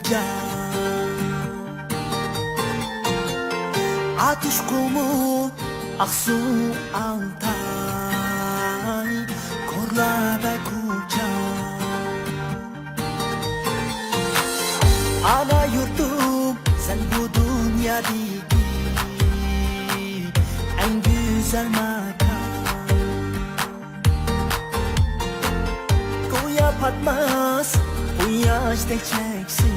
kuca Ateş kumut aksu Altay Korlada kuca Ana yurtum sen bu dünyadaki en güzel makan Koya patmaz bu yaşta çeksiz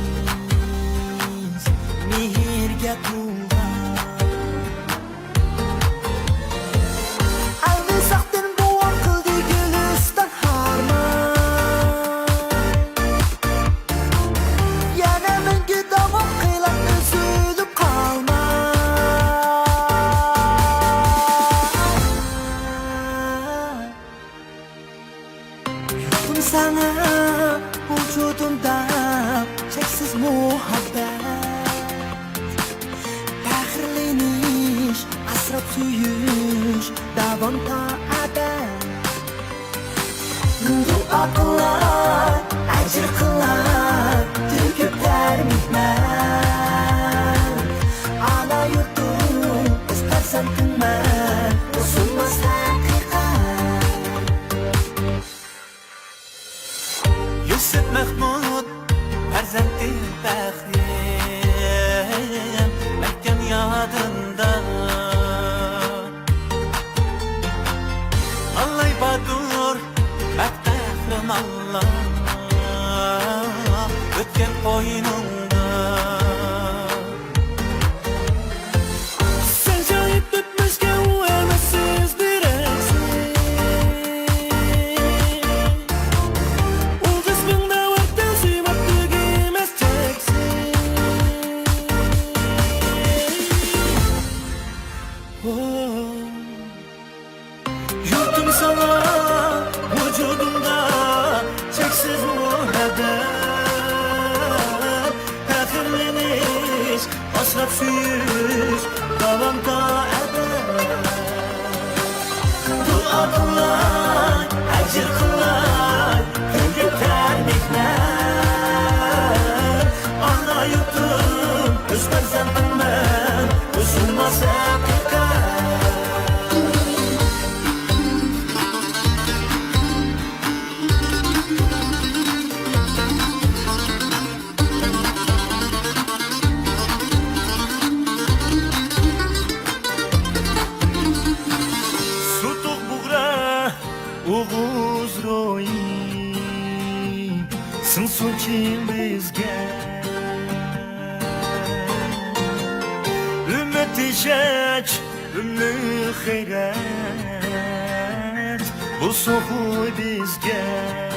Mihirge tuğan Aynı saktin bu akıldı gülistan harman Yana menge davam kıylak üzülüp kalma Yurtum sana vücudumda çeksiz muhabbet Fahrleniş, asrab suyuş, davam ta abad Dua kılar, acır kılar, döküp dermikler Ana yurtum, istersen kınlar, usulmaz hakikat Yusuf Mahmud, Ferzenti Fahrim Mekken yadında Allah badur, Mektefrim Allah Ötken koynumda Sen şahit etmişken o emesiz bir eksik O kısmında vakti suymaklık imez çeksiz Yurtum sana vücudumda çeksiz muhabbet Fahrleniş, hasret suyuş, davam ta ebed Dua kılay, acır kılay, hünküm termikler Ana yurtum, üstler zempin ben, usulmaz hakikat Oğuz royi Sınsun kim bizge Ümmeti şeç Ümmü xeyret Bu soğuy bizge